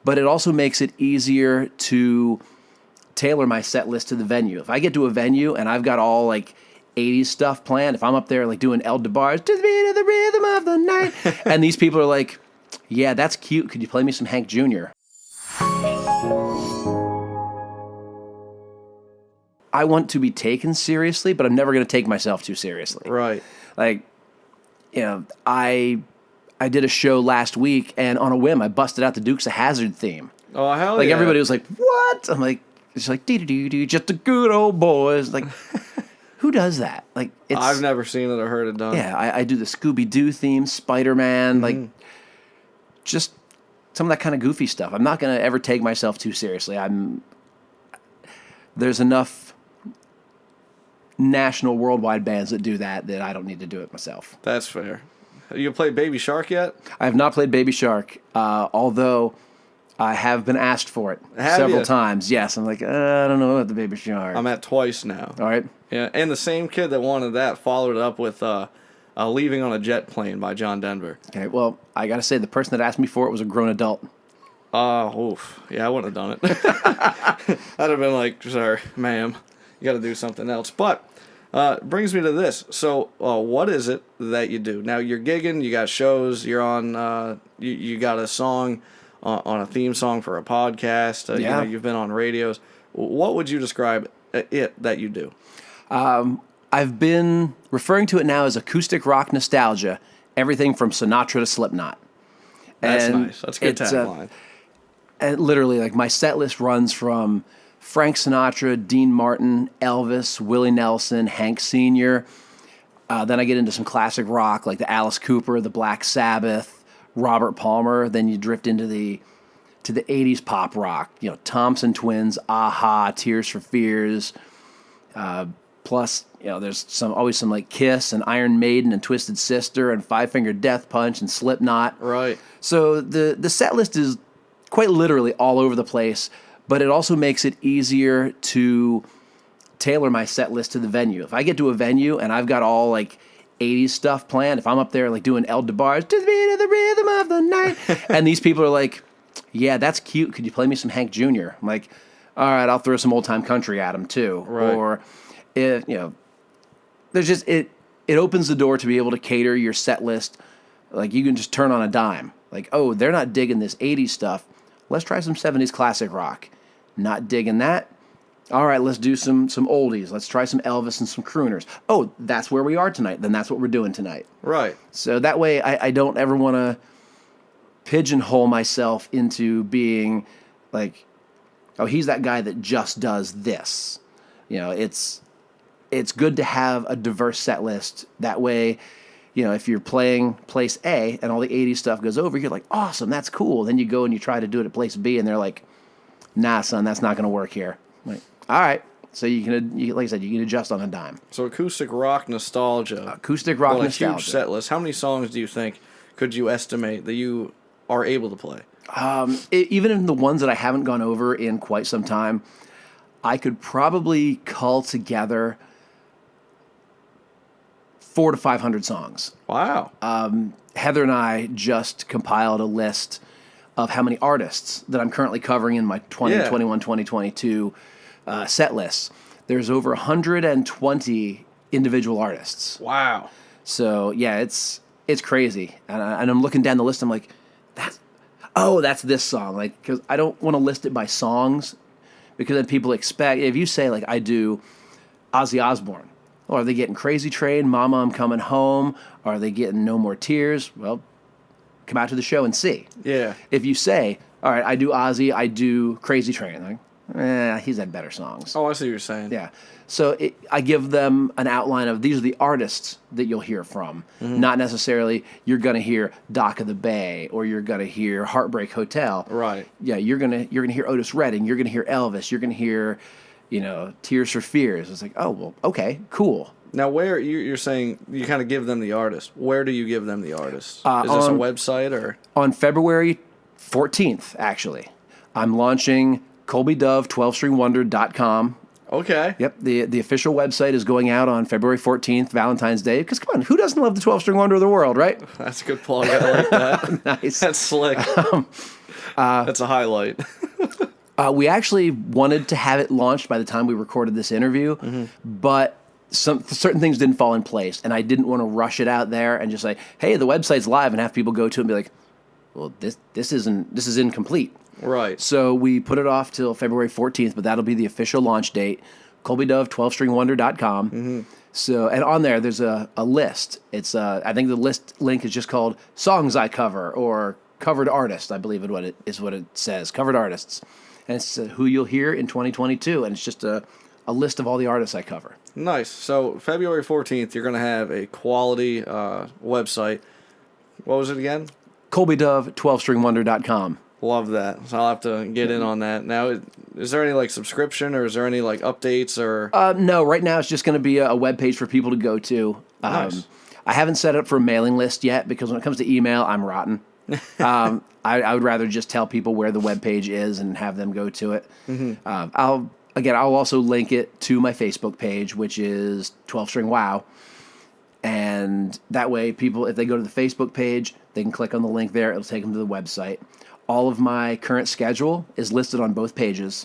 but it also makes it easier to tailor my set list to the venue. If I get to a venue and I've got all like 80s stuff planned, if I'm up there like doing El DeBar's to the beat of the rhythm of the night, and these people are like, yeah, that's cute. Could you play me some Hank Jr.? I want to be taken seriously, but I'm never going to take myself too seriously. Right. Like, I did a show last week, and on a whim, I busted out the Dukes of Hazzard theme. Oh, hell Like, yeah. everybody was like, what? I'm like, it's like, dee-dee-dee-dee, just the good old boys. Like, who does that? Like, it's... I've never seen it or heard it done. Yeah, I do the Scooby-Doo theme, Spider-Man, like, just some of that kind of goofy stuff. I'm not going to ever take myself too seriously. There's enough national, worldwide bands that do that I don't need to do it myself. That's fair. You played Baby Shark yet? I have not played Baby Shark, although I have been asked for it several times. Yes, I'm like, I don't know about the Baby Shark. I'm at twice now. All right. Yeah, and the same kid that wanted that followed it up with Leaving on a Jet Plane by John Denver. Okay, well, I got to say, the person that asked me for it was a grown adult. Oof. Yeah, I wouldn't have done it. I'd have been like, sorry, ma'am, you got to do something else. But brings me to this. So what is it that you do? Now, you're gigging, you got shows, you're on, you got a song on a theme song for a podcast. Yeah. You've been on radios. What would you describe it that you do? I've been referring to it now as acoustic rock nostalgia, everything from Sinatra to Slipknot. That's nice. That's a good tagline. And literally, like, my set list runs from Frank Sinatra, Dean Martin, Elvis, Willie Nelson, Hank Sr. Then I get into some classic rock like the Alice Cooper, the Black Sabbath, Robert Palmer. Then you drift into the 80s pop rock, Thompson Twins, Aha, Tears for Fears. Plus, there's always some like Kiss and Iron Maiden and Twisted Sister and Five Finger Death Punch and Slipknot. Right. So the set list is quite literally all over the place, but it also makes it easier to tailor my set list to the venue. If I get to a venue and I've got all like 80s stuff planned, if I'm up there like doing El DeBar's to the beat of the rhythm of the night, and these people are like, yeah, that's cute. Could you play me some Hank Jr.? I'm like, all right, I'll throw some old time country at him too. Right. Or if, there's just, it opens the door to be able to cater your set list. Like, you can just turn on a dime. Like, oh, they're not digging this 80s stuff. Let's try some 70s classic rock. Not digging that. All right, let's do some oldies. Let's try some Elvis and some crooners. Oh, that's where we are tonight. Then that's what we're doing tonight. Right. So that way I don't ever want to pigeonhole myself into being like, oh, he's that guy that just does this. It's good to have a diverse set list. That way, if you're playing place A and all the 80s stuff goes over, you're like, awesome, that's cool. Then you go and you try to do it at place B, and they're like, nah, son, that's not going to work here. I'm like, all right. So you like I said, you can adjust on a dime. So acoustic rock nostalgia. Acoustic rock nostalgia. A huge set list. How many songs do you think could you estimate that you are able to play? Even in the ones that I haven't gone over in quite some time, I could probably cull together 400 to 500 songs. Wow. Heather and I just compiled a list of how many artists that I'm currently covering in my 2021, 2022 set lists. There's over 120 individual artists. Wow. So, yeah, it's crazy. And I'm looking down the list, I'm like, that's this song. Like, because I don't want to list it by songs, because then people expect, if you say, like, I do Ozzy Osbourne, or are they getting Crazy Train, Mama, I'm Coming Home? Are they getting No More Tears? Well, come out to the show and see. Yeah. If you say, all right, I do Ozzy, I do Crazy Train, like, he's had better songs. Oh, I see what you're saying. Yeah. So I give them an outline of these are the artists that you'll hear from. Mm-hmm. Not necessarily you're going to hear Dock of the Bay or you're going to hear Heartbreak Hotel. Right. Yeah, you're gonna hear Otis Redding, you're going to hear Elvis, you're going to hear Tears for Fears. It's like, oh, well, okay, cool. Now, where you're saying you kind of give them the artist, where do you give them the artist? Is this a website or? On February 14th, actually, I'm launching Colby Dove, 12stringwonder.com. Okay. Yep, the official website is going out on February 14th, Valentine's Day. Because, come on, who doesn't love the 12-string wonder of the world, right? That's a good plug. I like that. Nice. That's slick. That's a highlight. We actually wanted to have it launched by the time we recorded this interview, but certain things didn't fall in place, and I didn't want to rush it out there and just say, "Hey, the website's live," and have people go to it and be like, "Well, this is incomplete." Right. So we put it off till February 14th, but that'll be the official launch date. Colby Dove, 12stringwonder.com. So, and on there's a list. It's I think the list link is just called Songs I Cover or Covered Artists, I believe is what it says, Covered Artists. And it's who you'll hear in 2022, and it's just a list of all the artists I cover. Nice. So February 14th, you're going to have a quality website. What was it again? Colby Dove, 12stringwonder.com. Love that. So I'll have to get in on that. Now, is there any like subscription or is there any like updates or? No, right now it's just going to be a web page for people to go to. Nice. I haven't set up for a mailing list yet because when it comes to email, I'm rotten. I would rather just tell people where the web page is and have them go to it. I'll also link it to my Facebook page, which is 12string Wow. And that way people, if they go to the Facebook page, they can click on the link there. It'll take them to the website. All of my current schedule is listed on both pages.